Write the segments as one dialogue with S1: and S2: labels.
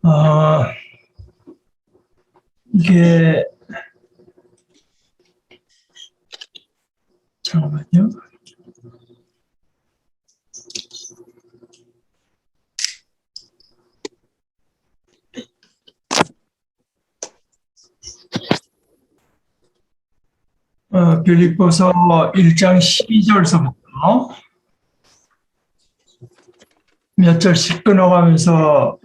S1: 어, 이게, 잠깐만요. 빌립보서 1장 12절서부터 몇 절씩 끊어가면서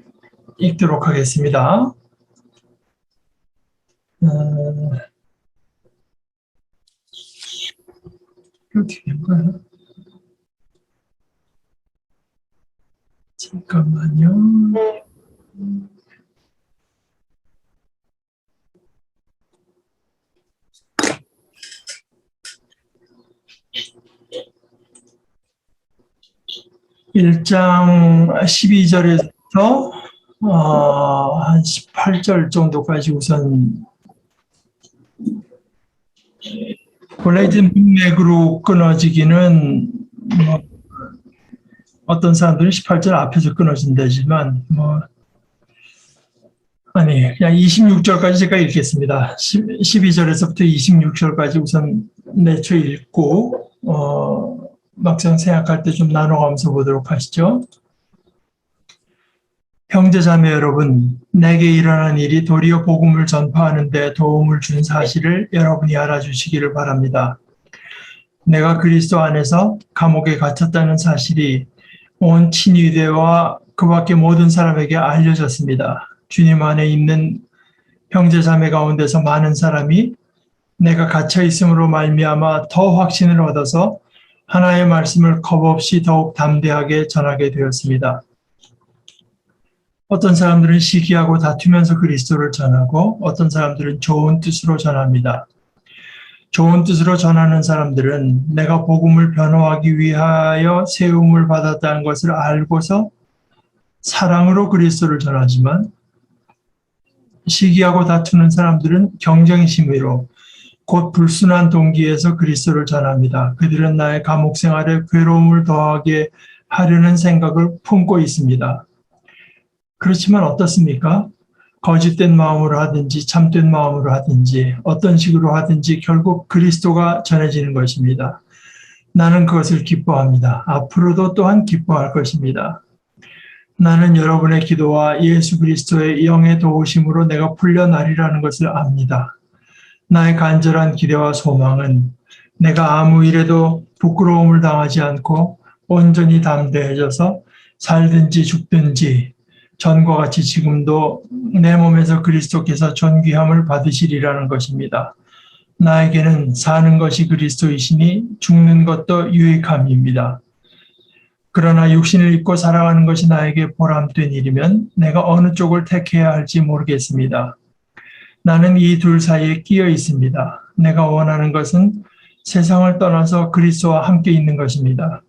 S1: 읽도록 하겠습니다. 이렇게 된 거야. 잠깐만요. (1장 12절에서) 한 18절 정도까지 우선 원래 이제 문맥으로 끊어지기는 뭐 어떤 사람들은 18절 앞에서 끊어진다지만 아니 그냥 26절까지 제가 읽겠습니다. 12절에서부터 26절까지 우선 내초 읽고 막상 생각할 때 좀 나눠가면서 보도록 하시죠. 형제자매 여러분, 내게 일어난 일이 도리어 복음을 전파하는 데 도움을 준 사실을 여러분이 알아주시기를 바랍니다. 내가 그리스도 안에서 감옥에 갇혔다는 사실이 온 친유대와 그 밖의 모든 사람에게 알려졌습니다. 주님 안에 있는 형제자매 가운데서 많은 사람이 내가 갇혀 있음으로 말미암아 더 확신을 얻어서 하나의 말씀을 겁없이 더욱 담대하게 전하게 되었습니다. 어떤 사람들은 시기하고 다투면서 그리스도를 전하고 어떤 사람들은 좋은 뜻으로 전합니다. 좋은 뜻으로 전하는 사람들은 내가 복음을 변호하기 위하여 세움을 받았다는 것을 알고서 사랑으로 그리스도를 전하지만 시기하고 다투는 사람들은 경쟁심으로 곧 불순한 동기에서 그리스도를 전합니다. 그들은 나의 감옥 생활에 괴로움을 더하게 하려는 생각을 품고 있습니다. 그렇지만 어떻습니까? 거짓된 마음으로 하든지 참된 마음으로 하든지 어떤 식으로 하든지 결국 그리스도가 전해지는 것입니다. 나는 그것을 기뻐합니다. 앞으로도 또한 기뻐할 것입니다. 나는 여러분의 기도와 예수 그리스도의 영의 도우심으로 내가 풀려나리라는 것을 압니다. 나의 간절한 기대와 소망은 내가 아무 일에도 부끄러움을 당하지 않고 온전히 담대해져서 살든지 죽든지 전과 같이 지금도 내 몸에서 그리스도께서 존귀함을 받으시리라는 것입니다. 나에게는 사는 것이 그리스도이시니 죽는 것도 유익함입니다. 그러나 육신을 입고 살아가는 것이 나에게 보람된 일이면 내가 어느 쪽을 택해야 할지 모르겠습니다. 나는 이 둘 사이에 끼어 있습니다. 내가 원하는 것은 세상을 떠나서 그리스도와 함께 있는 것입니다.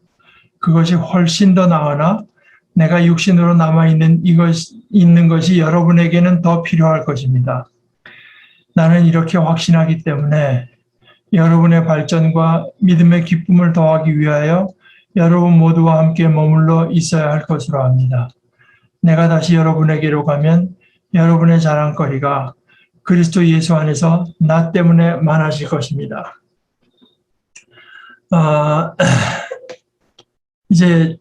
S1: 그것이 훨씬 더 나으나 내가 육신으로 남아있는 있는 것이 여러분에게는 더 필요할 것입니다. 나는 이렇게 확신하기 때문에 여러분의 발전과 믿음의 기쁨을 더하기 위하여 여러분 모두와 함께 머물러 있어야 할 것으로 압니다. 내가 다시 여러분에게로 가면 여러분의 자랑거리가 그리스도 예수 안에서 나 때문에 많아질 것입니다. 이제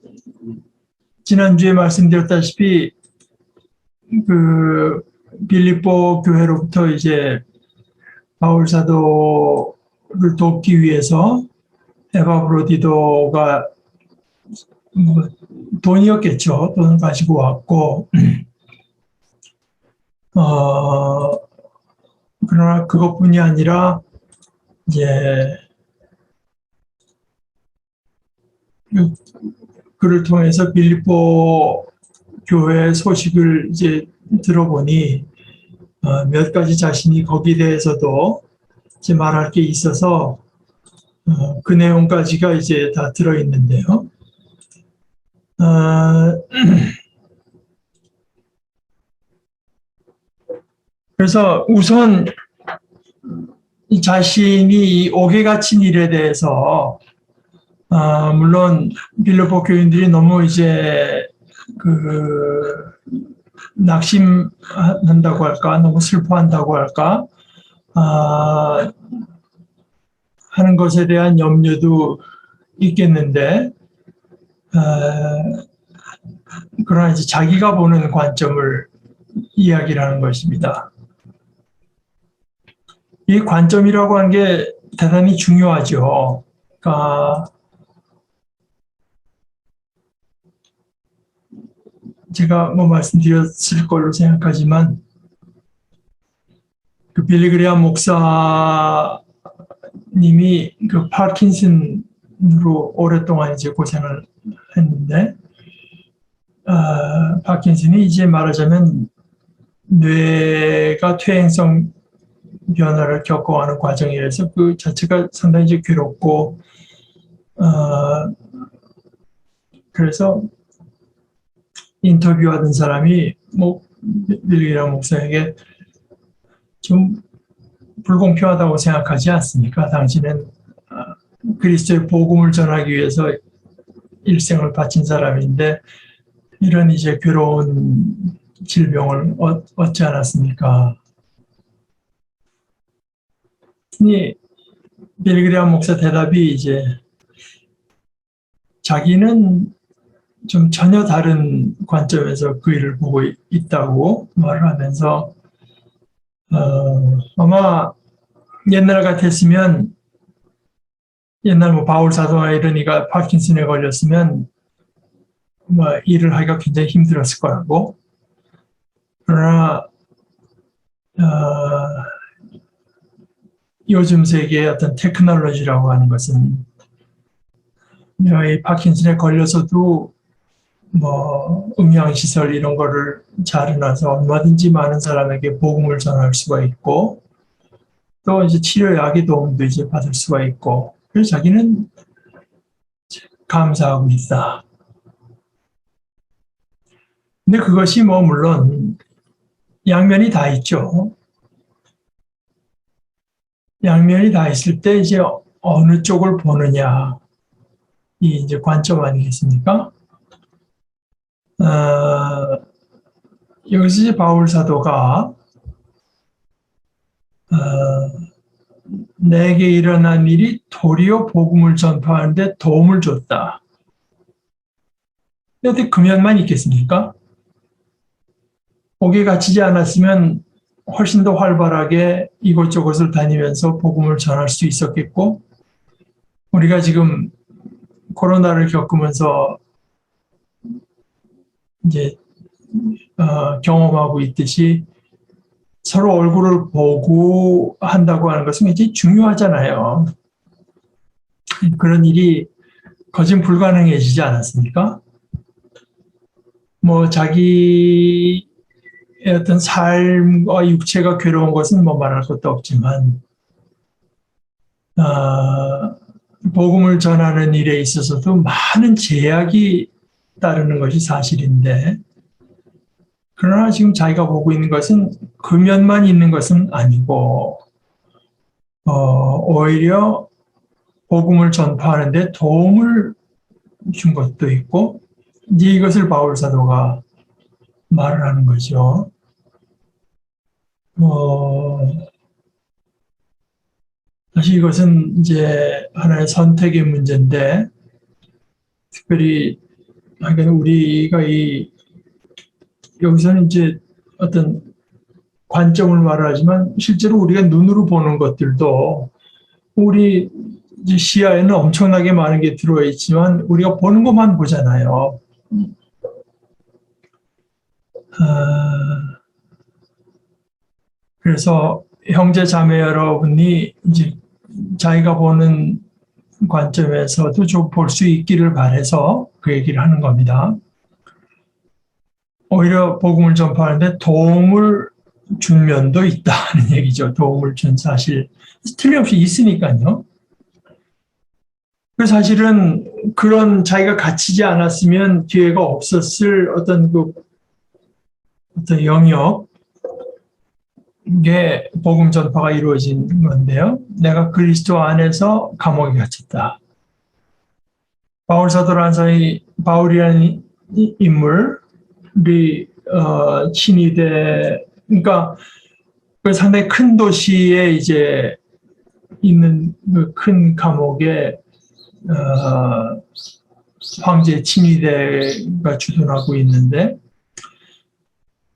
S1: 지난주에 말씀드렸다시피 그 빌립보 교회로부터 이제 바울 사도를 돕기 위해서 에바브로디도가 돈이었겠죠. 돈을 가지고 왔고 그러나 그것뿐이 아니라 이제 그를 통해서 빌립보 교회 소식을 이제 들어보니 몇 가지 자신이 거기에 대해서도 이제 말할 게 있어서 그 내용까지가 이제 다 들어있는데요. 그래서 우선 자신이 옥에 갇힌 일에 대해서 물론 빌립보 교인들이 너무 이제 낙심한다고 할까, 너무 슬퍼한다고 할까, 하는 것에 대한 염려도 있겠는데, 그러나 이제 자기가 보는 관점을 이야기를 하는 것입니다. 이 관점이라고 하는 게 대단히 중요하죠. 그러니까 제가 뭐 말씀드렸을 걸로 생각하지만 그 빌리 그레이엄 목사님이 그 파킨슨으로 오랫동안 이제 고생을 했는데 파킨슨이 이제 말하자면 뇌가 퇴행성 변화를 겪어가는 과정이라서 그 자체가 상당히 이제 괴롭고 그래서 인터뷰하던 사람이 뭐 빌리그레이엄 목사에게 좀 불공평하다고 생각하지 않습니까? 당신은 그리스도의 복음을 전하기 위해서 일생을 바친 사람인데 이런 이제 괴로운 질병을 얻지 않았습니까? 이 빌리그레이엄 목사 대답이 이제 자기는 좀 전혀 다른 관점에서 그 일을 보고 있다고 말을 하면서 아마 옛날 같았으면 옛날 뭐 바울 사도나 이런 이가 파킨슨에 걸렸으면 뭐 일을 하기가 굉장히 힘들었을 거라고. 그러나 요즘 세계의 어떤 테크놀로지라고 하는 것은 이 파킨슨에 걸려서도 뭐 음향시설 이런 거를 잘 해놔서 얼마든지 많은 사람에게 복음을 전할 수가 있고 또 이제 치료약의 도움도 이제 받을 수가 있고 그래서 자기는 감사하고 있다. 근데 그것이 뭐 물론 양면이 다 있죠. 양면이 다 있을 때 이제 어느 쪽을 보느냐 이 이제 관점 아니겠습니까? 여기서 이제 바울 사도가 내게 일어난 일이 도리어 복음을 전파하는데 도움을 줬다. 어떻게 금연만 있겠습니까? 복에 갇히지 않았으면 훨씬 더 활발하게 이곳저곳을 다니면서 복음을 전할 수 있었겠고 우리가 지금 코로나를 겪으면서 이제 경험하고 있듯이 서로 얼굴을 보고 한다고 하는 것은 굉장히 중요하잖아요. 그런 일이 거진 불가능해지지 않았습니까? 뭐 자기의 어떤 삶과 육체가 괴로운 것은 뭐 말할 것도 없지만 복음을 전하는 일에 있어서도 많은 제약이 따르는 것이 사실인데 그러나 지금 자기가 보고 있는 것은 금연만 있는 것은 아니고 오히려 복음을 전파하는 데 도움을 준 것도 있고 이것을 바울 사도가 말을 하는 거죠. 사실 이것은 이제 하나의 선택의 문제인데 특별히 우리가 여기서는 이제 어떤 관점을 말하지만 실제로 우리가 눈으로 보는 것들도 우리 이제 시야에는 엄청나게 많은 게 들어와 있지만 우리가 보는 것만 보잖아요. 그래서 형제 자매 여러분이 이제 자기가 보는 관점에서도 좀 볼 수 있기를 바라서 그 얘기를 하는 겁니다. 오히려 복음을 전파하는데 도움을 준 면도 있다는 얘기죠. 도움을 준 사실 틀림없이 있으니까요. 그 사실은 그런 자기가 갇히지 않았으면 기회가 없었을 어떤 영역에 복음 전파가 이루어진 건데요. 내가 그리스도 안에서 감옥에 갇혔다. 바울 사도라는 사람이 바울이라는 인물이 친위대, 그러니까 그 상당히 큰 도시에 이제 있는 그 큰 감옥에 황제 친위대가 주둔하고 있는데,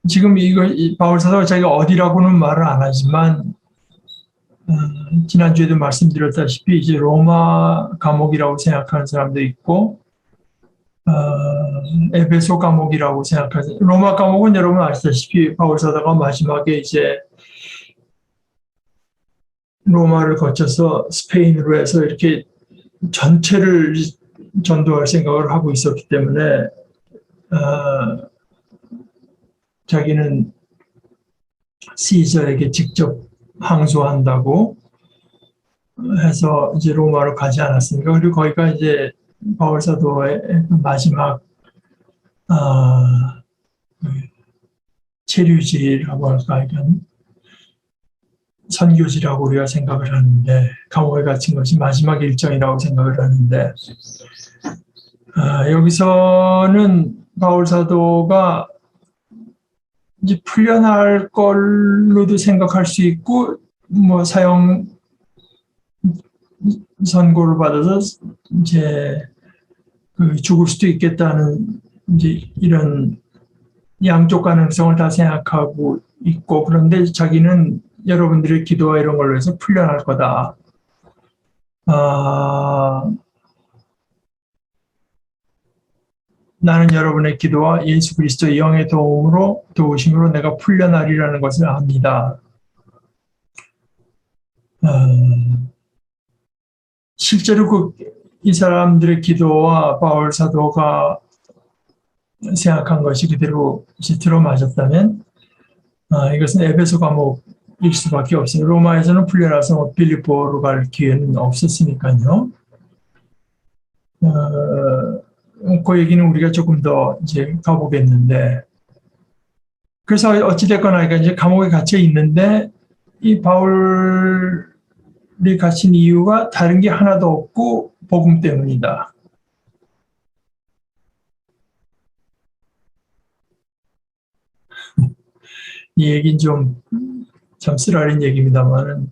S1: 지금 이 바울 사도가 자기가 어디라고는 말을 안 하지만 지난주에도 말씀드렸다시피 이제 로마 감옥이라고 생각하는 사람도 있고 에베소 감옥이라고 생각하는, 로마 감옥은 여러분 아시다시피 바울 사도가 마지막에 이제 로마를 거쳐서 스페인으로 해서 이렇게 전체를 전도할 생각을 하고 있었기 때문에 자기는 시저에게 직접 항소한다고 해서 이제 로마로 가지 않았습니까? 그리고 거기가 이제 바울 사도의 마지막 체류지라고 할까, 이런 선교지라고 우리가 생각을 하는데, 감옥에 갇힌 것이 마지막 일정이라고 생각을 하는데, 여기서는 바울 사도가 이제 풀려날 걸로도 생각할 수 있고, 뭐 사형 선고를 받아서 이제 죽을 수도 있겠다는 이제 이런 양쪽 가능성을 다 생각하고 있고, 그런데 자기는 여러분들의 기도와 이런 걸로 해서 풀려날 거다. 나는 여러분의 기도와 예수 그리스도의 영의 도우심으로 내가 풀려나리라는 것을 압니다. 실제로 이 사람들의 기도와 바울 사도가 생각한 것이 그대로 들어맞았다면 이것은 에베소 감옥일 수밖에 없어요. 로마에서는 풀려나서 빌립보로 갈 기회는 없었으니까요. 그 얘기는 우리가 조금 더 이제 가보겠는데, 그래서 어찌됐거나 이제 감옥에 갇혀 있는데 이 바울이 갇힌 이유가 다른 게 하나도 없고 복음 때문이다. 이 얘기는 좀 참 쓰라린 얘기입니다만은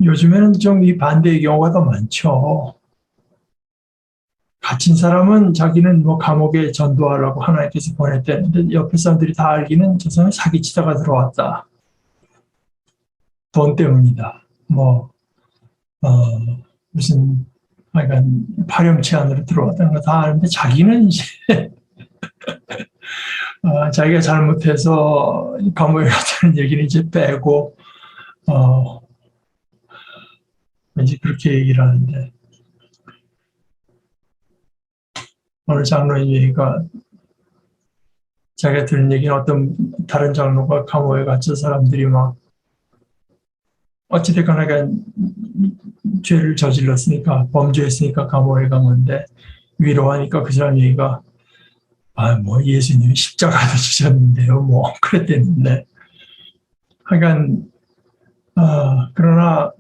S1: 요즘에는 좀 이 반대의 경우가 더 많죠. 갇힌 사람은 자기는 뭐 감옥에 전도하라고 하나님께서 보냈다는데 옆에 사람들이 다 알기는 저 사람이 사기치다가 들어왔다. 돈 때문이다. 무슨 약간 파렴치 안으로 들어왔다는 거 다 아는데 자기는 이제 자기가 잘못해서 감옥에 갔다는 얘기는 이제 빼고 왠지 그렇게 얘기를 하는데, 오늘 장로님 얘기가 자기가 들은 얘기는 어떤 다른 장로가 감옥에 갇혀 사람들이 막 어찌됐거나 죄를 저질렀으니까, 범죄했으니까 감옥에 간 건데 위로하니까 그 사람 얘기가 뭐 예수님이 십자가도 지셨는데요, 뭐 그랬댔는데, 하여간 그러나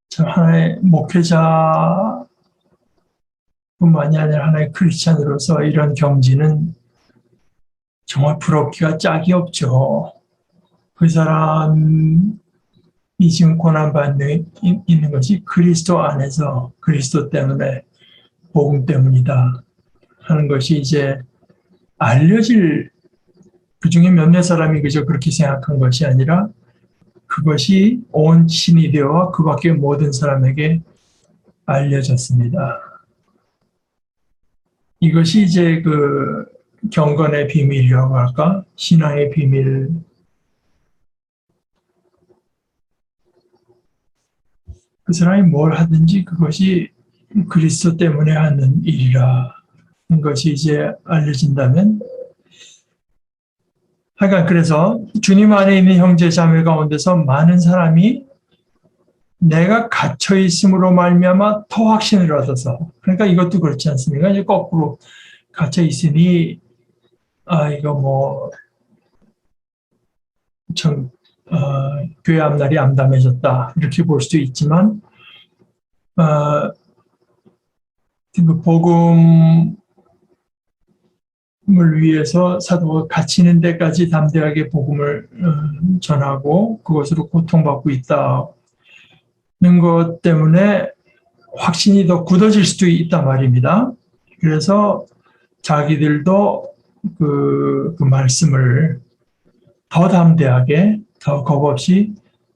S1: 참 하나의 목회자뿐만이 아니라 하나의 크리스찬으로서 이런 경지는 정말 부럽기가 짝이 없죠. 그 사람이 지금 고난받는 있는 것이 그리스도 안에서 그리스도 때문에, 복음 때문이다 하는 것이 이제 알려질, 그중에 몇몇 사람이 그저 그렇게 생각한 것이 아니라 그것이 온 친위대와 그 밖의 모든 사람에게 알려졌습니다. 이것이 이제 그 경건의 비밀이라고 할까? 신앙의 비밀. 그 사람이 뭘 하든지 그것이 그리스도 때문에 하는 일이라 는 것이 이제 알려진다면, 하여간 그래서 주님 안에 있는 형제 자매 가운데서 많은 사람이 내가 갇혀 있음으로 말미암아 더 확신을 얻어서, 그러니까 이것도 그렇지 않습니까? 이제 거꾸로 갇혀 있으니 이거 뭐 참 교회 앞날이 암담해졌다 이렇게 볼 수도 있지만, 그 복음을 위해서 사도가 갇히는 데까지 담대하게 복음을 전하고 그것으로 고통받고 있다는 것 때문에 확신이 더 굳어질 수도 있단 말입니다. 그래서 자기들도 그 말씀을 더 담대하게, 더 겁없이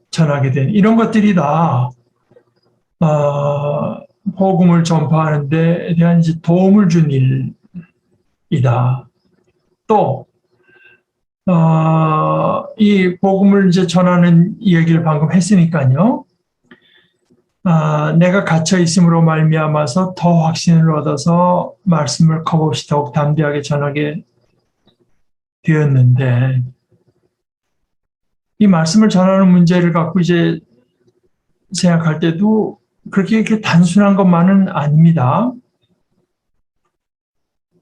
S1: 전하게 된 이런 것들이 다 복음을 전파하는 데 대한 이제 도움을 준 일이다. 또 이 복음을 이제 전하는 이야기를 방금 했으니까요. 내가 갇혀 있음으로 말미암아서 더 확신을 얻어서 말씀을 겁없이 더욱 담대하게 전하게 되었는데 이 말씀을 전하는 문제를 갖고 이제 생각할 때도 그렇게 단순한 것만은 아닙니다.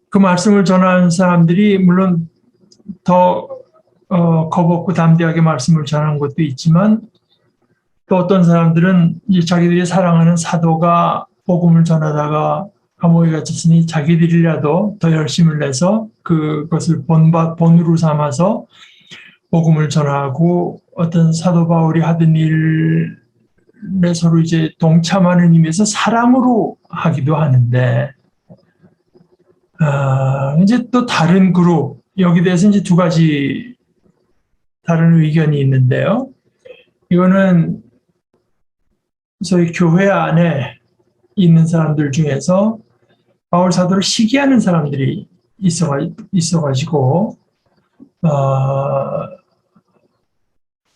S1: 그 말씀을 전하는 사람들이 물론 더 겁없고 담대하게 말씀을 전하는 것도 있지만 또 어떤 사람들은 이제 자기들이 사랑하는 사도가 복음을 전하다가 감옥에 갇혔으니 자기들이라도 더 열심을 내서 그것을 본으로 삼아서 복음을 전하고 어떤 사도 바울이 하던 일에 서로 이제 동참하는 의미에서 사랑으로 하기도 하는데 이제 또 다른 그룹 여기 대해서 이제 두 가지 다른 의견이 있는데요. 이거는 소위 교회 안에 있는 사람들 중에서 바울 사도를 시기하는 사람들이 있어가지고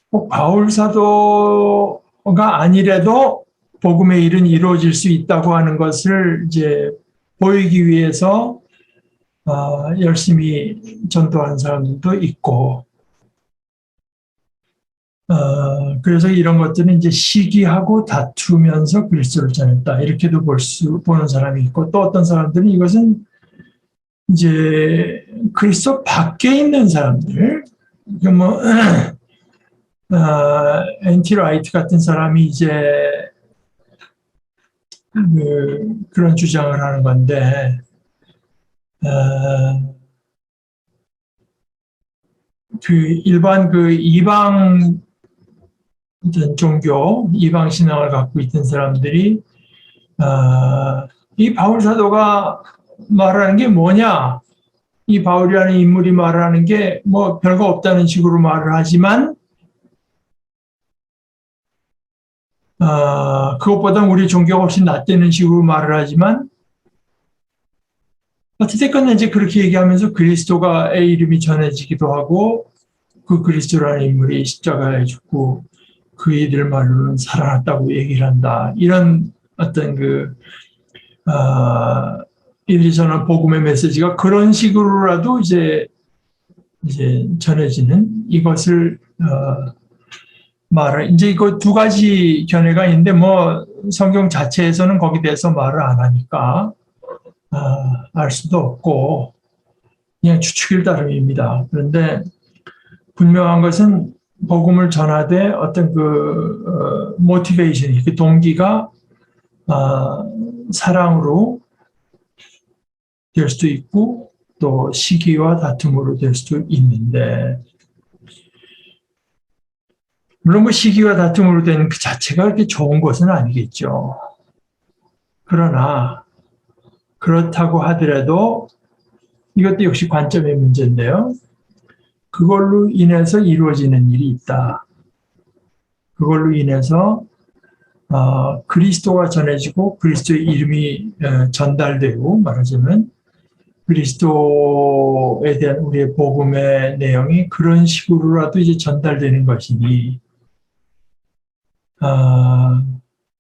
S1: 꼭 바울 사도가 아니래도 복음의 일은 이루어질 수 있다고 하는 것을 이제 보이기 위해서 열심히 전도하는 사람들도 있고, 그래서 이런 것들은 이제 시기하고 다투면서 그리스도를 전했다. 이렇게도 보는 사람이 있고, 또 어떤 사람들은 이것은 이제 그리스도 밖에 있는 사람들, 뭐, 엔티 라이트 같은 사람이 이제 그런 주장을 하는 건데, 일반 이방 종교, 이방 신앙을 갖고 있던 사람들이 이 바울 사도가 말하는 게 뭐냐? 이 바울이라는 인물이 말하는 게 뭐 별거 없다는 식으로 말을 하지만 그것보다 우리 종교가 훨씬 낫다는 식으로 말을 하지만 어찌됐건 이제 그렇게 얘기하면서 그리스도가의 이름이 전해지기도 하고 그 그리스도라는 인물이 십자가에 죽고 그 이들 말로는 살아났다고 얘기를 한다. 이런 어떤 이들이 전한 복음의 메시지가 그런 식으로라도 이제 전해지는 이것을 말을 이제 이거 두 가지 견해가 있는데 뭐 성경 자체에서는 거기에 대해서 말을 안 하니까 알 수도 없고 그냥 추측일 따름입니다. 그런데 분명한 것은 복음을 전하되 어떤 모티베이션이 그 동기가 사랑으로 될 수도 있고 또 시기와 다툼으로 될 수도 있는데 물론 그 시기와 다툼으로 된 그 자체가 그렇게 좋은 것은 아니겠죠. 그러나 그렇다고 하더라도 이것도 역시 관점의 문제인데요. 그걸로 인해서 이루어지는 일이 있다. 그걸로 인해서 그리스도가 전해지고 그리스도의 이름이 전달되고 말하자면 그리스도에 대한 우리의 복음의 내용이 그런 식으로라도 이제 전달되는 것이니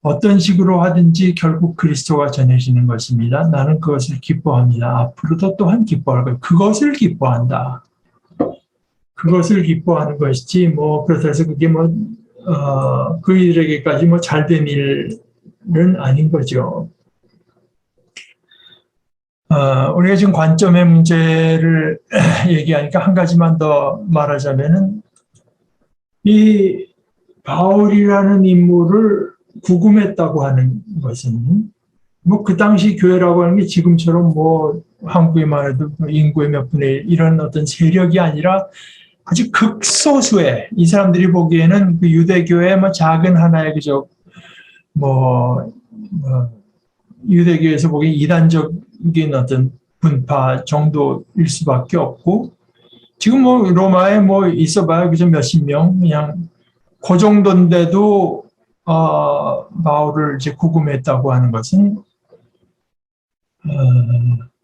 S1: 어떤 식으로 하든지 결국 그리스도가 전해지는 것입니다. 나는 그것을 기뻐합니다. 앞으로도 또한 기뻐할 거예요. 그것을 기뻐한다. 그것을 기뻐하는 것이지 뭐 그렇다 해서 그게 뭐 그들에게까지 뭐 잘된 일은 아닌 거죠. 우리가 지금 관점의 문제를 얘기하니까 한 가지만 더 말하자면은 이 바울이라는 인물을 구금했다고 하는 것은 뭐 그 당시 교회라고 하는 게 지금처럼 뭐 한국에만 해도 인구의 몇 분의 1 이런 어떤 세력이 아니라 아주 극소수의 이 사람들이 보기에는 그 유대교의 뭐 작은 하나의 그저 유대교에서 보기엔 이단적인 어떤 분파 정도일 수밖에 없고 지금 뭐 로마에 뭐 있어봐야 그저 몇십 명 그냥 그 정도인데도 바울을 이제 구금했다고 하는 것은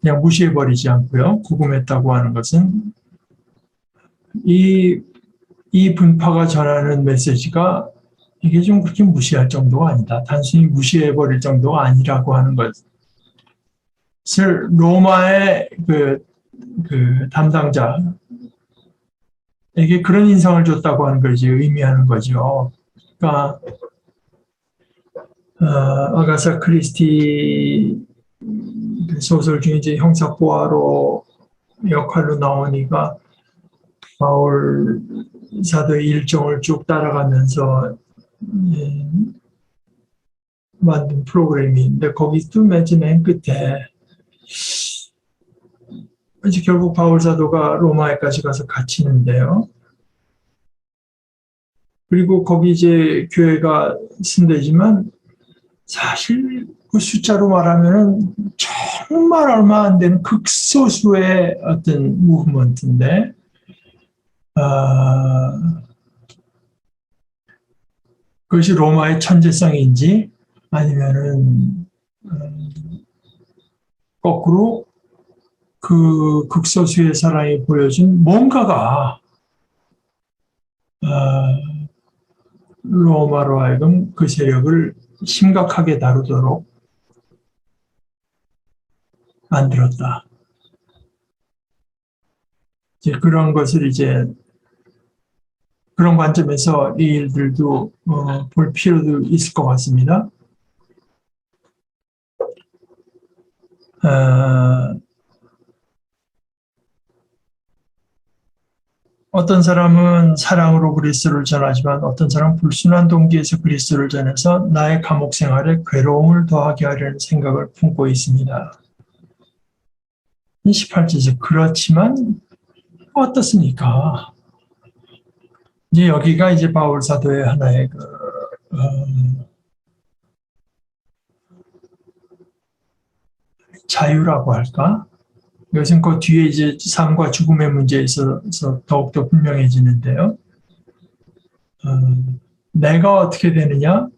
S1: 그냥 무시해버리지 않고요. 구금했다고 하는 것은 이 분파가 전하는 메시지가 이게 좀 그렇게 무시할 정도가 아니다. 단순히 무시해버릴 정도가 아니라고 하는 것을 로마의 그 담당자에게 그런 인상을 줬다고 하는 것이 의미하는 거죠. 그러니까 아가사 크리스티 소설 중에 이제 형사 포아로 역할로 나오니까 바울 사도의 일정을 쭉 따라가면서 만든 프로그램인데 거기도 맨 끝에 이제 결국 바울 사도가 로마에까지 가서 갇히는데요. 그리고 거기 이제 교회가 쓴대지만 사실 그 숫자로 말하면은 정말 얼마 안 되는 극소수의 어떤 무브먼트인데 그것이 로마의 천재성인지 아니면은 거꾸로 그 극소수의 사람이 보여준 뭔가가 로마로 하여금 그 세력을 심각하게 다루도록 만들었다. 이제 그런 것을 이제 그런 관점에서 이 일들도 볼 필요도 있을 것 같습니다. 어떤 사람은 사랑으로 그리스도를 전하지만 어떤 사람은 불순한 동기에서 그리스도를 전해서 나의 감옥 생활에 괴로움을 더하게 하려는 생각을 품고 있습니다. 18절에서 그렇지만 어떻습니까? 이제 여기가 이제 바울 사도의 하나의 자유라고 할까? 이것은 그 뒤에 이제 삶과 죽음의 문제에 있어서 더욱더 분명해지는데요. 내가 어떻게 되느냐?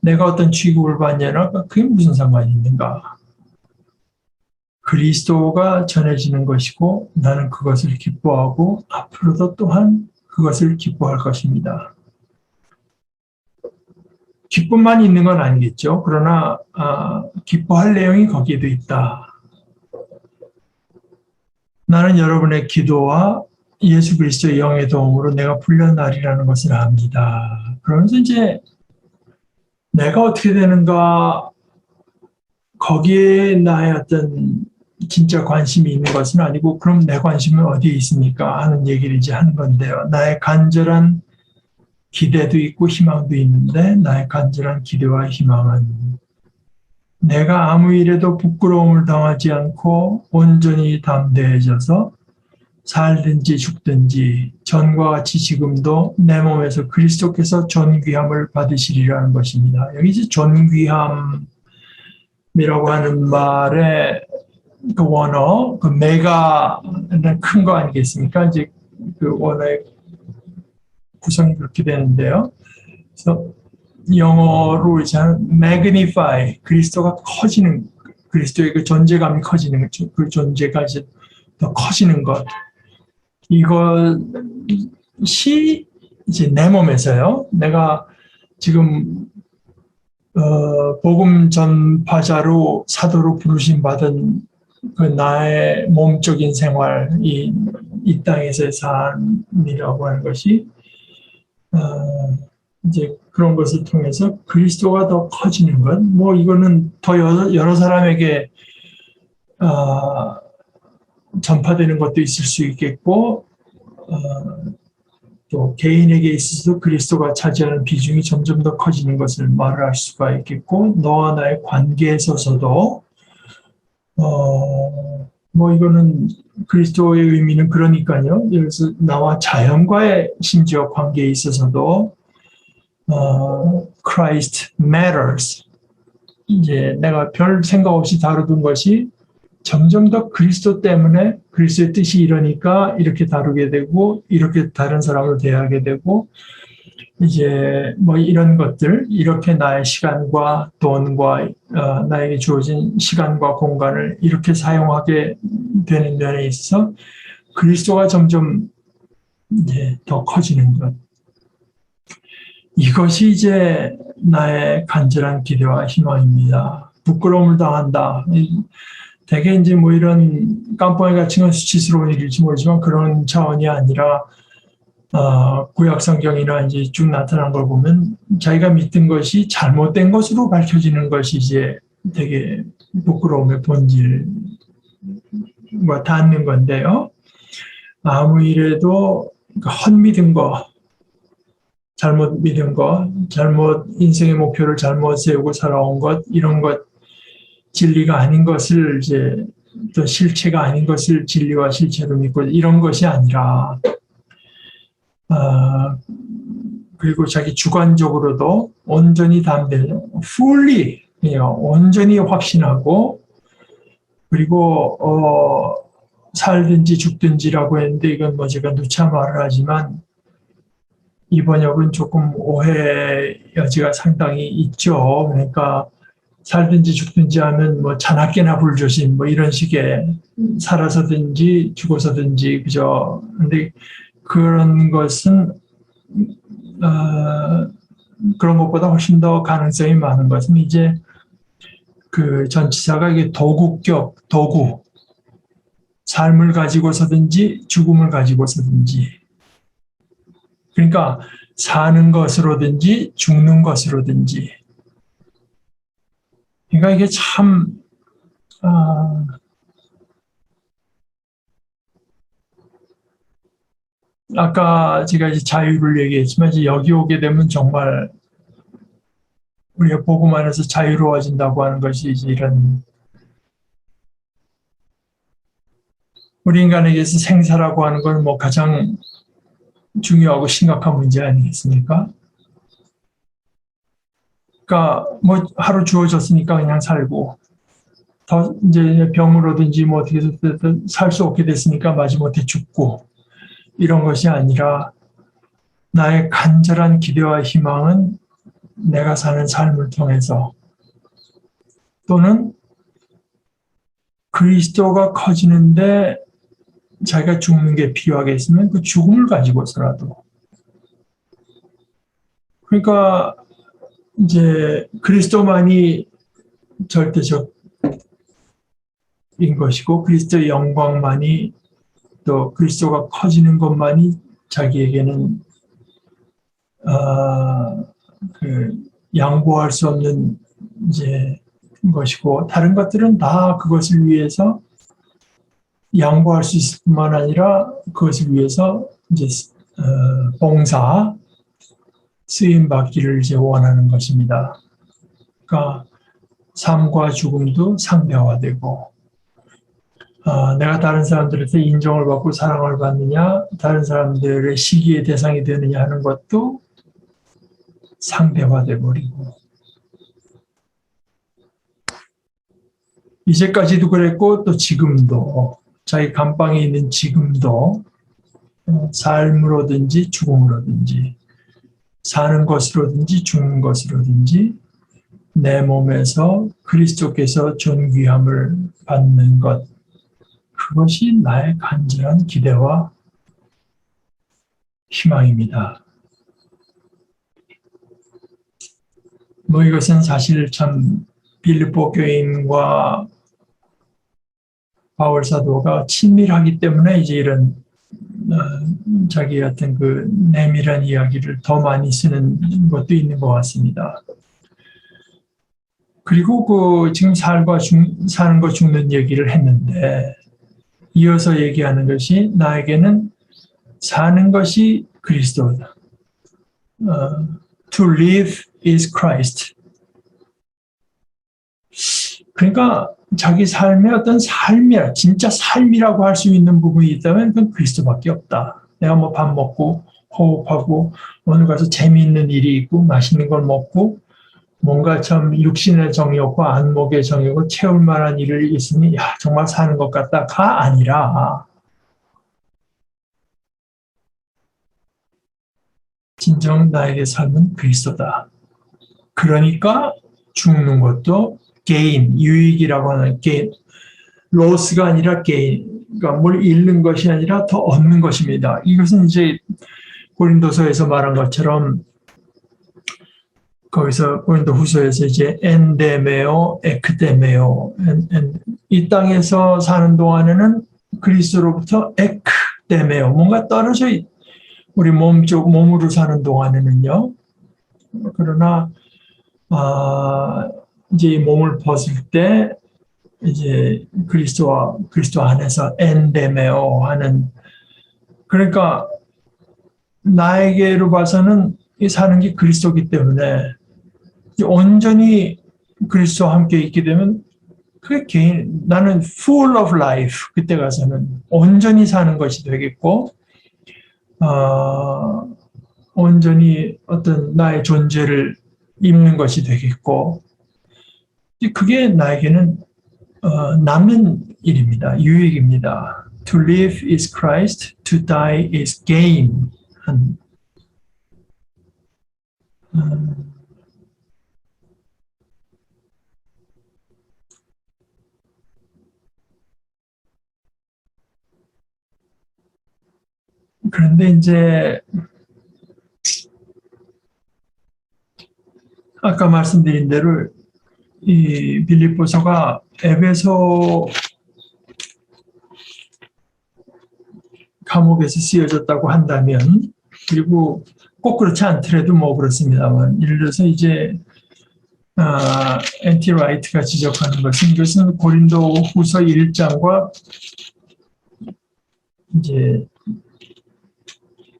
S1: 내가 어떤 취급을 받냐나 그게 무슨 상관이 있는가? 그리스도가 전해지는 것이고 나는 그것을 기뻐하고 앞으로도 또한 그것을 기뻐할 것입니다. 기쁨만 있는 건 아니겠죠. 그러나 기뻐할 내용이 거기에도 있다. 나는 여러분의 기도와 예수 그리스도의 영의 도움으로 내가 풀려나리라는 것을 압니다. 그러면서 이제 내가 어떻게 되는가 거기에 나의 어떤 진짜 관심이 있는 것은 아니고 그럼 내 관심은 어디에 있습니까? 하는 얘기를 이제 하는 건데요. 나의 간절한 기대도 있고 희망도 있는데 나의 간절한 기대와 희망은 내가 아무 일에도 부끄러움을 당하지 않고 온전히 담대해져서 살든지 죽든지 전과 같이 지금도 내 몸에서 그리스도께서 존귀함을 받으시리라는 것입니다. 여기 이제 존귀함이라고 하는 말에 그 원어, 그 메가는 큰 거 아니겠습니까? 이제 그 원어의 구성이 그렇게 되는데요. 그래서 영어로 이제 magnify, 그리스도가 커지는, 그리스도의 그 존재감이 커지는, 그 존재가 이제 더 커지는 것. 이것이 이제 내 몸에서요. 내가 지금 복음 전파자로 사도로 부르심 받은 그 나의 몸적인 생활이 이 땅에서의 삶이라고 하는 것이 이제 그런 것을 통해서 그리스도가 더 커지는 것. 뭐 이거는 더 여러 사람에게 전파되는 것도 있을 수 있겠고 또 개인에게 있어서 그리스도가 차지하는 비중이 점점 더 커지는 것을 말할 수가 있겠고 너와 나의 관계에 있어서도 뭐 이거는 그리스도의 의미는 그러니까요. 그래서 나와 자연과의 심지어 관계에 있어서도 Christ matters. 이제 내가 별 생각 없이 다루던 것이 점점 더 그리스도 때문에 그리스도의 뜻이 이러니까 이렇게 다루게 되고 이렇게 다른 사람을 대하게 되고 이제 뭐 이런 것들 이렇게 나의 시간과 돈과 나에게 주어진 시간과 공간을 이렇게 사용하게 되는 면에 있어서 그리스도가 점점 이제 더 커지는 것. 이것이 이제 나의 간절한 기대와 희망입니다. 부끄러움을 당한다. 대개 이제 뭐 이런 깜빵이 같은 건 수치스러운 일일지 모르지만 그런 차원이 아니라 구약 성경이나 이제 쭉 나타난 걸 보면 자기가 믿던 것이 잘못된 것으로 밝혀지는 것이 이제 되게 부끄러움의 본질과 닿는 건데요. 아무 일에도 헛믿은 거, 잘못 믿은 것, 잘못 인생의 목표를 잘못 세우고 살아온 것, 이런 것 진리가 아닌 것을 이제 또 실체가 아닌 것을 진리와 실체로 믿고 이런 것이 아니라 그리고 자기 주관적으로도 온전히 담대는 fully 온전히 확신하고 그리고 살든지 죽든지라고 했는데 이건 뭐 제가 누차 말을 하지만 이 번역은 조금 오해 여지가 상당히 있죠. 그러니까 살든지 죽든지 하면 뭐 자나깨나 불조심 뭐 이런 식의 살아서든지 죽어서든지 그죠. 근데 그런 것은 그런 것보다 훨씬 더 가능성이 많은 것은 이제 그 전치사가 이게 도구격 도구 삶을 가지고서든지 죽음을 가지고서든지 그러니까 사는 것으로든지 죽는 것으로든지 그러니까 이게 참 아까 제가 이제 자유를 얘기했지만 이제 여기 오게 되면 정말 우리가 복음 안에서 자유로워진다고 하는 것이 이제 이런 우리 인간에게서 생사라고 하는 건 뭐 가장 중요하고 심각한 문제 아니겠습니까? 그러니까 뭐 하루 주어졌으니까 그냥 살고 더 이제 병으로든지 뭐 어떻게 됐든 살 수 없게 됐으니까 마지못해 죽고 이런 것이 아니라 나의 간절한 기대와 희망은 내가 사는 삶을 통해서 또는 그리스도가 커지는데 자기가 죽는 게 필요하겠으면 그 죽음을 가지고서라도 그러니까 이제 그리스도만이 절대적인 것이고 그리스도의 영광만이 또 그리스도가 커지는 것만이 자기에게는 그 양보할 수 없는 이제 것이고 다른 것들은 다 그것을 위해서 양보할 수 있을 뿐만 아니라 그것을 위해서 이제 봉사 쓰임 받기를 이제 원하는 것입니다. 그러니까 삶과 죽음도 상대화되고 내가 다른 사람들한테 인정을 받고 사랑을 받느냐 다른 사람들의 시기의 대상이 되느냐 하는 것도 상대화돼 버리고 이제까지도 그랬고 또 지금도 자기 감방에 있는 지금도 삶으로든지 죽음으로든지 사는 것으로든지 죽는 것으로든지 내 몸에서 그리스도께서 존귀함을 받는 것 그것이 나의 간절한 기대와 희망입니다. 뭐 이것은 사실 참 빌립보 교인과 바울 사도가 친밀하기 때문에 이제 이런 자기 같은 그 내밀한 이야기를 더 많이 쓰는 것도 있는 것 같습니다. 그리고 그 지금 사는 거 죽는 얘기를 했는데 이어서 얘기하는 것이 나에게는 사는 것이 그리스도다. To live is Christ. 그러니까 자기 삶의 어떤 삶이라, 진짜 삶이라고 할 수 있는 부분이 있다면 그건 그리스도밖에 없다. 내가 뭐 밥 먹고 호흡하고 오늘 가서 재미있는 일이 있고 맛있는 걸 먹고 뭔가 참 육신의 정욕과 안목의 정욕을 채울 만한 일이 있으니 야, 정말 사는 것 같다가 아니라 진정 나에게 삶은 그리스도다. 그러니까 죽는 것도 게인, 유익이라고 하는 게인, 로스가 아니라 게인, 그러니까 뭘 잃는 것이 아니라 더 얻는 것입니다. 이것은 이제 고린도서에서 말한 것처럼 거기서 고린도 후서에서 이제 엔데메오, 에크데메오, 이 땅에서 사는 동안에는 그리스도로부터 에크데메오, 뭔가 떨어져 우리 몸으로 사는 동안에는요. 그러나 이제 이 몸을 벗을 때 이제 그리스도 안에서 엔데메오 하는, 그러니까 나에게로 봐서는 이 사는 게 그리스도이기 때문에 온전히 그리스도와 함께 있게 되면 그게 개인, 나는 full of life, 그때 가서는 온전히 사는 것이 되겠고 온전히 어떤 나의 존재를 입는 것이 되겠고 그게 나에게는 남는 일입니다. 유익입니다. To live is Christ, to die is gain. 그런데 이제 아까 말씀드린 대로 이 빌립보서가 에베소 감옥에서 쓰여졌다고 한다면, 그리고 꼭 그렇지 않더라도 뭐 그렇습니다만, 예를 들어서 이제 엔티 라이트가 지적하는 것은 이것은 고린도 후서 1장과 이제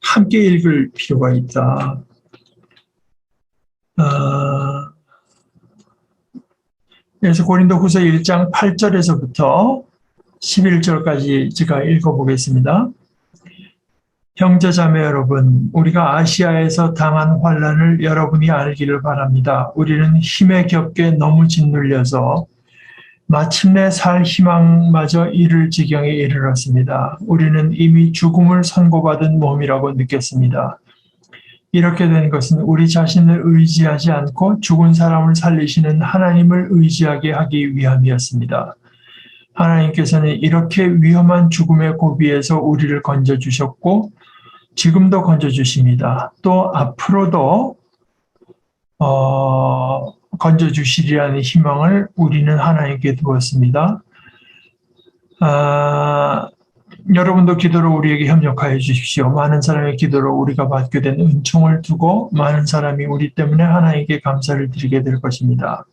S1: 함께 읽을 필요가 있다. 그래서 고린도 후서 1장 8절에서부터 11절까지 제가 읽어보겠습니다. 형제자매 여러분, 우리가 아시아에서 당한 환난을 여러분이 알기를 바랍니다. 우리는 힘에 겹게 너무 짓눌려서 마침내 살 희망마저 잃을 지경에 이르렀습니다. 우리는 이미 죽음을 선고받은 몸이라고 느꼈습니다. 이렇게 된 것은 우리 자신을 의지하지 않고 죽은 사람을 살리시는 하나님을 의지하게 하기 위함이었습니다. 하나님께서는 이렇게 위험한 죽음의 고비에서 우리를 건져주셨고 지금도 건져주십니다. 또 앞으로도 건져주시리라는 희망을 우리는 하나님께 두었습니다. 여러분도 기도로 우리에게 협력하여 주십시오. 많은 사람의 기도로 우리가 받게 된 은총을 두고 많은 사람이 우리 때문에 하나님께 감사를 드리게 될 것입니다.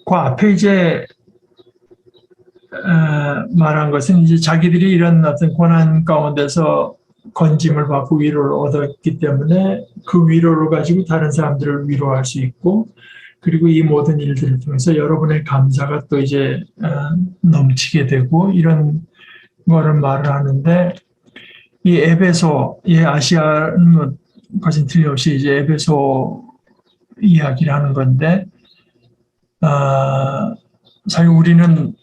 S1: 그 앞에 이제 말한 것은 이제 자기들이 이런 어떤 고난 가운데서 건짐을 받고 위로를 얻었기 때문에 그 위로를 가지고 다른 사람들을 위로할 수 있고, 그리고 이 모든 일들을 통해서 여러분의 감사가 또 이제 넘치게 되고 이런 거를 말을 하는데, 이 에베소, 아시아는 것은 틀림없이 이제 에베소 이야기를 하는 건데, 사실 우리는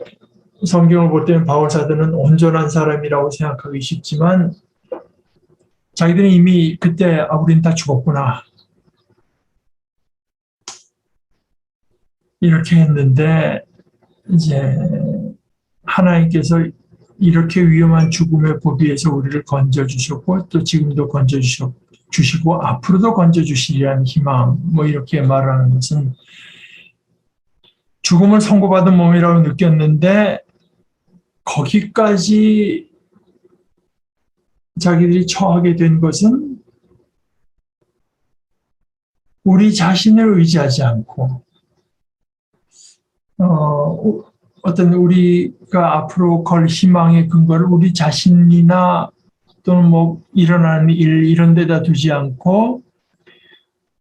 S1: 성경을 볼 때는 바울 사도는 온전한 사람이라고 생각하기 쉽지만 자기들은 이미 그때 우린 다 죽었구나 이렇게 했는데, 이제 하나님께서 이렇게 위험한 죽음의 고비에서 우리를 건져주셨고 또 지금도 건져주시고 앞으로도 건져주시리라는 희망, 뭐 이렇게 말하는 것은 죽음을 선고받은 몸이라고 느꼈는데 거기까지 자기들이 처하게 된 것은 우리 자신을 의지하지 않고 어떤 우리가 앞으로 걸 희망의 근거를 우리 자신이나 또는 뭐 일어나는 일 이런 데다 두지 않고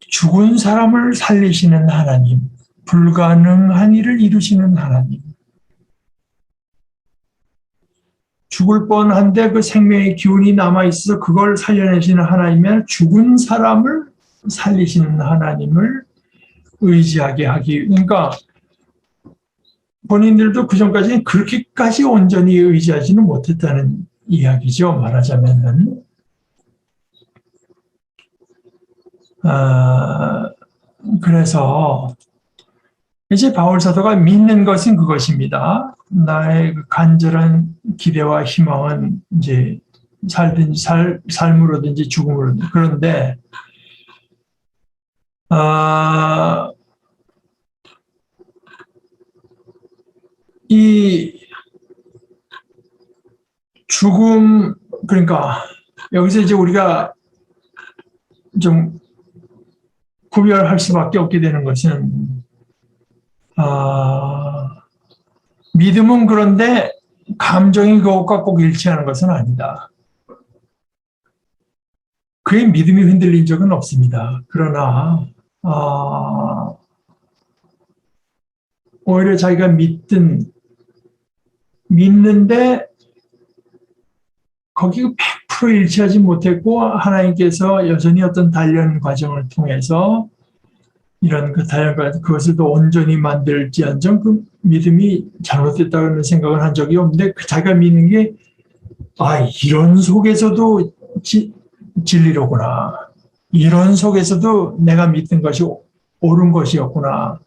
S1: 죽은 사람을 살리시는 하나님, 불가능한 일을 이루시는 하나님, 죽을 뻔한데 그 생명의 기운이 남아있어서 그걸 살려내시는 하나님이면 죽은 사람을 살리시는 하나님을 의지하게 하기. 그러니까 본인들도 그전까지는 그렇게까지 온전히 의지하지는 못했다는 이야기죠. 말하자면은. 그래서 이제 바울 사도가 믿는 것은 그것입니다. 나의 그 간절한 기대와 희망은 이제 삶으로든지 죽음으로든지. 그런데 이 죽음, 그러니까 여기서 이제 우리가 좀 구별할 수밖에 없게 되는 것은 믿음은 그런데 감정이 그것과 꼭 일치하는 것은 아니다. 그의 믿음이 흔들린 적은 없습니다. 그러나 오히려 자기가 믿는데 거기 100% 일치하지 못했고 하나님께서 여전히 어떤 단련 과정을 통해서 이런 그 단련 과정, 그것을 더 온전히 만들지언정 그 믿음이 잘못됐다는 생각을 한 적이 없는데 자기가 믿는 게 이런 속에서도 진리로구나. 이런 속에서도 내가 믿는 것이 옳은 것이었구나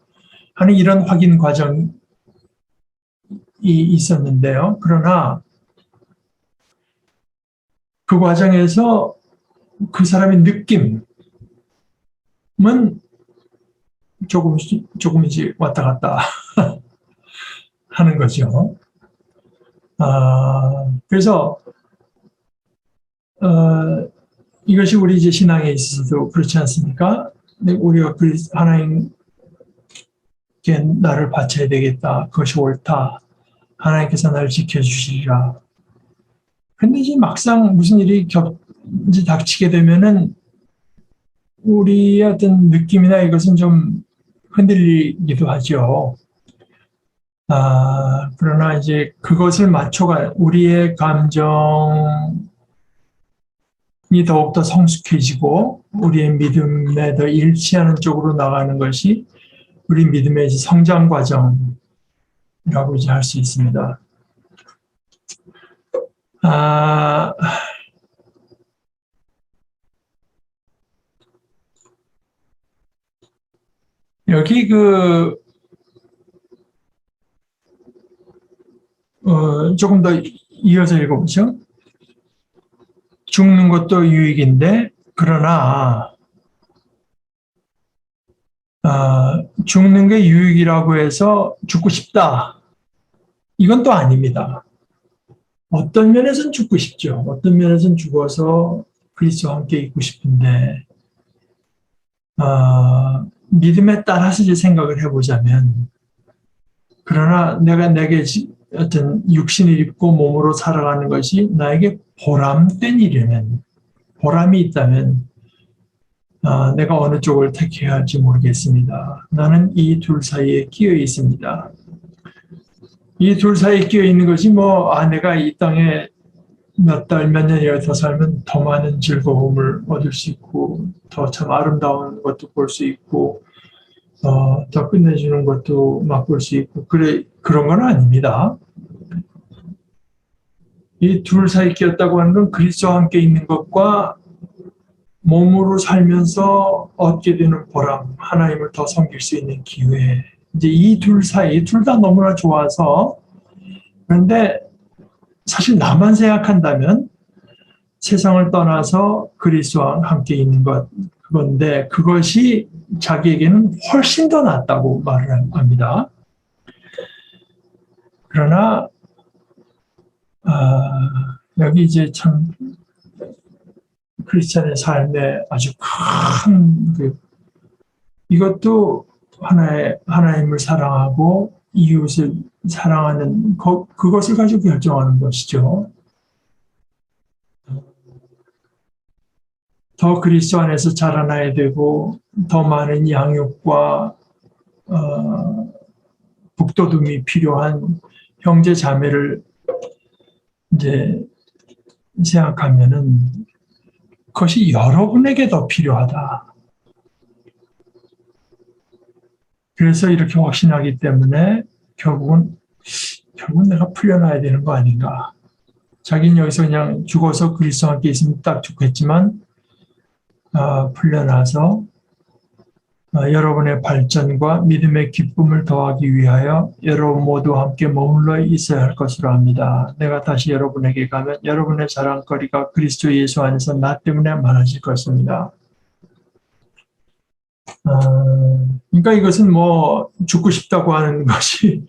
S1: 하는 이런 확인 과정이 있었는데요. 그러나 그 과정에서 그 사람의 느낌은 조금씩 왔다 갔다 하는 거죠. 그래서 이것이 우리 이제 신앙에 있어서도 그렇지 않습니까? 우리가 하나님께 나를 바쳐야 되겠다. 그것이 옳다. 하나님께서 나를 지켜주시리라. 근데 이제 막상 무슨 일이 이제 닥치게 되면은 우리의 어떤 느낌이나 이것은 좀 흔들리기도 하죠. 그러나 이제 그것을 맞춰가 우리의 감정이 더욱더 성숙해지고 우리의 믿음에 더 일치하는 쪽으로 나가는 것이 우리 믿음의 성장 과정이라고 이제 할 수 있습니다. 여기 조금 더 이어서 읽어보죠. 죽는 것도 유익인데, 그러나, 죽는 게 유익이라고 해서 죽고 싶다. 이건 또 아닙니다. 어떤 면에서는 죽고 싶죠. 어떤 면에서는 죽어서 그리스도와 함께 있고 싶은데, 믿음에 따라서 이제 생각을 해보자면, 그러나 내게 어떤 육신을 입고 몸으로 살아가는 것이 나에게 보람된 일이면, 보람이 있다면, 내가 어느 쪽을 택해야 할지 모르겠습니다. 나는 이 둘 사이에 끼어 있습니다. 이 둘 사이에 끼어 있는 것이 내가 이 땅에 몇 달, 몇 년이라도 더 살면 더 많은 즐거움을 얻을 수 있고, 더 참 아름다운 것도 볼 수 있고, 더 끝내주는 것도 맛볼 수 있고, 그런 건 아닙니다. 이 둘 사이에 끼었다고 하는 건 그리스도와 함께 있는 것과 몸으로 살면서 얻게 되는 보람, 하나님을 더 섬길 수 있는 기회. 이제 이 둘 사이, 둘 다 너무나 좋아서, 그런데 사실 나만 생각한다면 세상을 떠나서 그리스도와 함께 있는 것, 그건데 그것이 자기에게는 훨씬 더 낫다고 말을 합니다. 그러나 여기 이제 참 크리스찬의 삶에 아주 큰 이것도 하나님을 사랑하고 이웃을 사랑하는 그것을 가지고 결정하는 것이죠. 더 그리스도 안에서 자라나야 되고 더 많은 양육과 북돋움이 필요한 형제 자매를 이제 생각하면은 그것이 여러분에게 더 필요하다. 그래서 이렇게 확신하기 때문에 결국은 내가 풀려나야 되는 거 아닌가. 자기는 여기서 그냥 죽어서 그리스도와 함께 있으면 딱 좋겠지만 풀려나서 여러분의 발전과 믿음의 기쁨을 더하기 위하여 여러분 모두 함께 머물러 있어야 할 것으로 합니다. 내가 다시 여러분에게 가면 여러분의 자랑거리가 그리스도 예수 안에서 나 때문에 많아질 것입니다. 그러니까 이것은 뭐 죽고 싶다고 하는 것이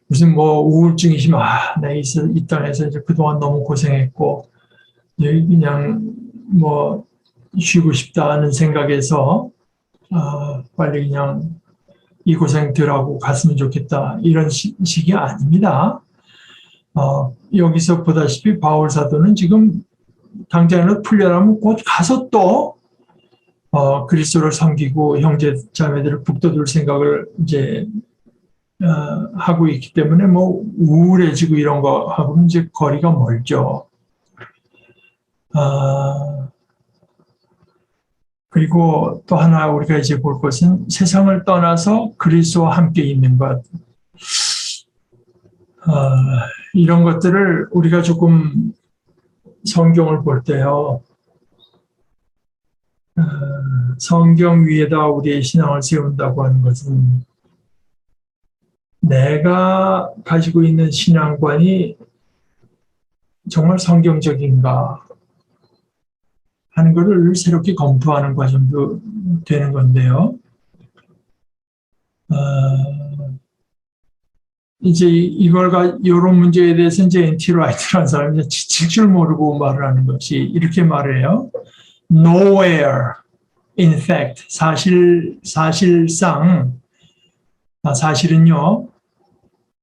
S1: 무슨 뭐 우울증이시면 내가 이 땅에서 이제 그동안 너무 고생했고 여기 그냥 뭐 쉬고 싶다 하는 생각에서 빨리 그냥 이 고생 덜 하고 갔으면 좋겠다 이런 식이 아닙니다. 여기서 보다시피 바울 사도는 지금 당장은 풀려나면 곧 가서 또 그리스도를 섬기고 형제 자매들을 북돋울 생각을 이제 하고 있기 때문에 뭐 우울해지고 이런 거 하고는 이제 거리가 멀죠. 그리고 또 하나 우리가 이제 볼 것은 세상을 떠나서 그리스도와 함께 있는 것. 이런 것들을 우리가 조금 성경을 볼 때요. 성경 위에다 우리의 신앙을 세운다고 하는 것은 내가 가지고 있는 신앙관이 정말 성경적인가 하는 것을 새롭게 검토하는 과정도 되는 건데요. 이제 이런 문제에 대해서 이제 N.T. 라이트라는 사람이 지칠 줄 모르고 말을 하는 것이 이렇게 말해요. Nowhere, in fact, 사실상, 사실은요,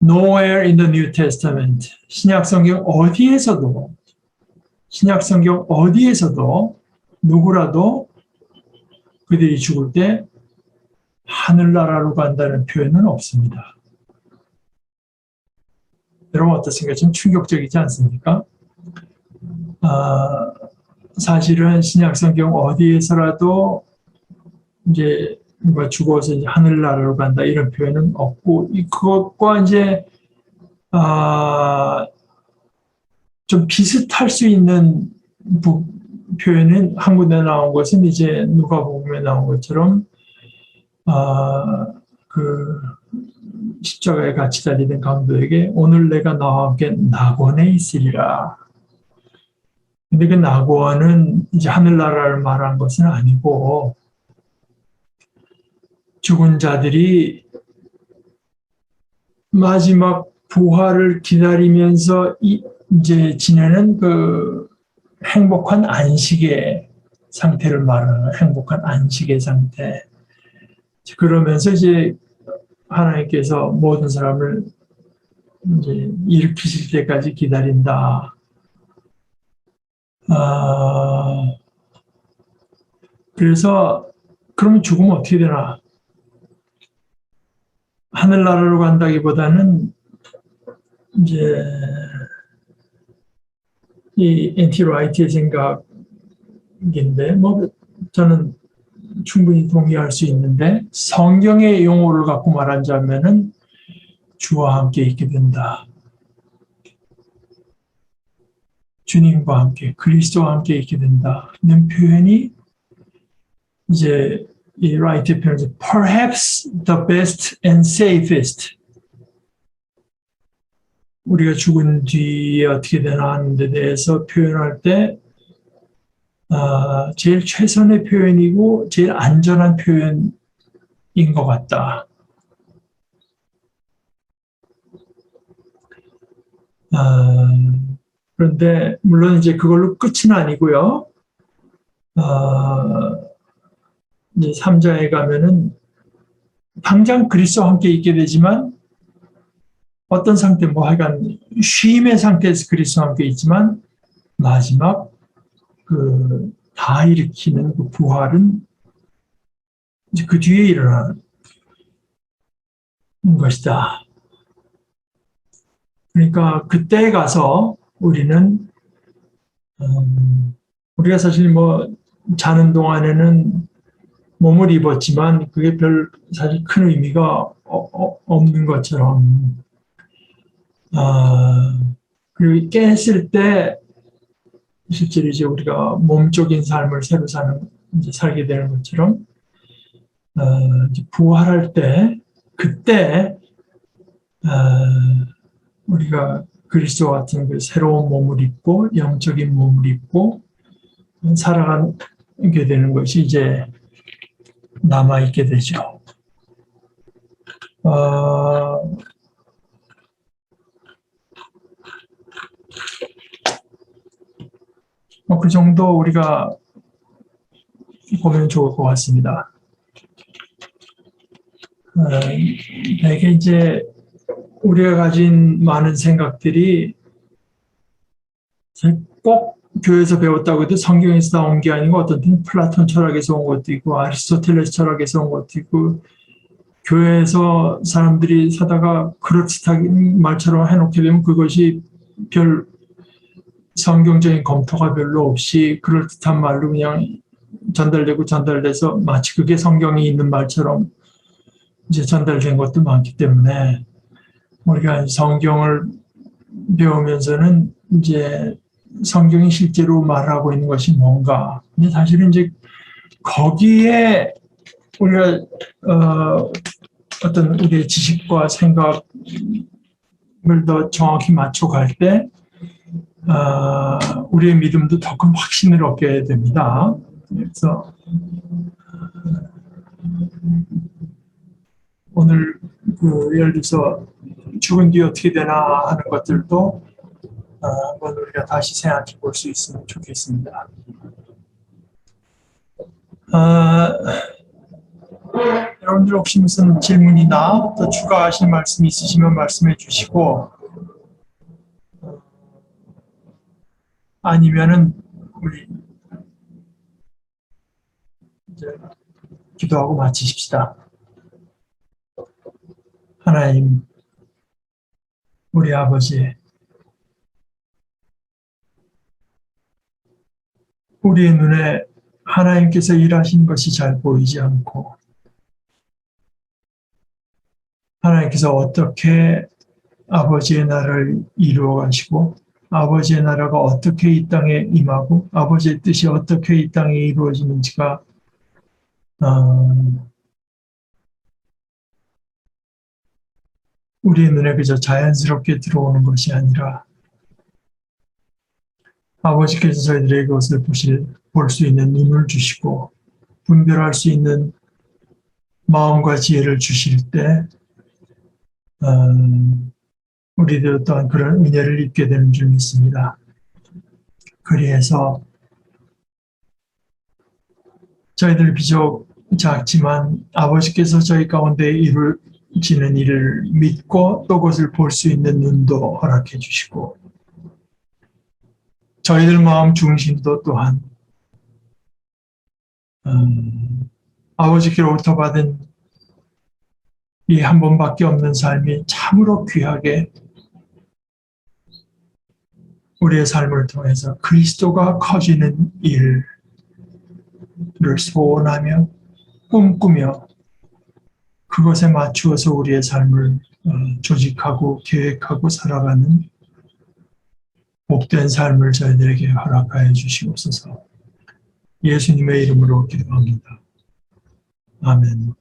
S1: nowhere in the New Testament, 신약 성경 어디에서도 누구라도 그들이 죽을 때 하늘나라로 간다는 표현은 없습니다. 여러분 어떻습니까? 좀 충격적이지 않습니까? 사실은 신약 성경 어디에서라도 이제 누가 죽어서 이제 하늘나라로 간다 이런 표현은 없고 그것과 이제 좀 비슷할 수 있는 표현은 한 군데 나온 것은 이제 누가복음에 나온 것처럼 그 십자가에 같이 달리는 강도에게 오늘 내가 나와 함께 낙원에 있으리라. 근데 그 낙원은 이제 하늘나라를 말한 것은 아니고 죽은 자들이 마지막 부활을 기다리면서 이제 지내는 그 행복한 안식의 상태를 말하는 행복한 안식의 상태. 그러면서 이제 하나님께서 모든 사람을 이제 일으키실 때까지 기다린다. 그래서 그러면 죽으면 어떻게 되나? 하늘나라로 간다기보다는 이제 이 N.T. 라이트의 생각인데 뭐 저는 충분히 동의할 수 있는데 성경의 용어를 갖고 말하자면은 주와 함께 있게 된다. 주님과 함께 그리스도와 함께 있게 된다는 표현이 이제 이 라이트의 표현이 perhaps the best and safest 우리가 죽은 뒤에 어떻게 되나 하는 데 대해서 표현할 때 제일 최선의 표현이고 제일 안전한 표현인 것 같다. 그런데 물론 이제 그걸로 끝은 아니고요. 이제 3장에 가면은 당장 그리스도와 함께 있게 되지만 어떤 상태 뭐 하여간 쉼의 상태에서 그리스도와 함께 있지만 마지막 그 다 일으키는 그 부활은 이제 그 뒤에 일어나는 것이다. 그러니까 그때 가서 우리는 우리가 사실 뭐 자는 동안에는 몸을 입었지만 그게 별 사실 큰 의미가 없는 것처럼 그리고 깼을 때 실제로 이제 우리가 몸적인 삶을 새로 이제 살게 되는 것처럼 이제 부활할 때 그때 우리가 그리스도 같은 그 새로운 몸을 입고 영적인 몸을 입고 살아가게 되는 것이 이제 남아있게 되죠. 그 정도 우리가 보면 좋을 것 같습니다. 대개 이제 우리가 가진 많은 생각들이 꼭 교회에서 배웠다고 해도 성경에서 나온 게 아니고 어떤 때는 플라톤 철학에서 온 것도 있고 아리스토텔레스 철학에서 온 것도 있고 교회에서 사람들이 사다가 그럴듯한 말처럼 해놓게 되면 그것이 별 성경적인 검토가 별로 없이 그럴듯한 말로 그냥 전달돼서 마치 그게 성경이 있는 말처럼 이제 전달된 것도 많기 때문에 우리가 성경을 배우면서는 이제 성경이 실제로 말하고 있는 것이 뭔가. 근데 사실은 이제 거기에 우리가 어떤 우리의 지식과 생각을 더 정확히 맞춰갈 때 우리의 믿음도 더 큰 확신을 얻게 됩니다. 그래서 오늘 예를 들어서 죽은 뒤 어떻게 되나 하는 것들도 한번 우리가 다시 생각해 볼 수 있으면 좋겠습니다. 여러분들 혹시 무슨 질문이나 또 추가하실 말씀 있으시면 말씀해 주시고 아니면은 우리 이제 기도하고 마치십시다. 하나님, 우리 아버지, 우리의 눈에 하나님께서 일하신 것이 잘 보이지 않고 하나님께서 어떻게 아버지의 나라를 이루어 가시고 아버지의 나라가 어떻게 이 땅에 임하고 아버지의 뜻이 어떻게 이 땅에 이루어지는지가 우리의 눈에 그저 자연스럽게 들어오는 것이 아니라 아버지께서 저희들에게 그것을 볼 수 있는 눈을 주시고 분별할 수 있는 마음과 지혜를 주실 때 우리들 또한 그런 은혜를 입게 되는 줄 믿습니다. 그리해서 저희들 비록 작지만 아버지께서 저희 가운데 이루어지는 일을 믿고 또 그것을 볼 수 있는 눈도 허락해 주시고 저희들 마음 중심도 또한 아버지께로부터 받은 이 한 번밖에 없는 삶이 참으로 귀하게 우리의 삶을 통해서 그리스도가 커지는 일을 소원하며 꿈꾸며 그것에 맞추어서 우리의 삶을 조직하고 계획하고 살아가는 복된 삶을 저희들에게 허락하여 주시옵소서. 예수님의 이름으로 기도합니다. 아멘.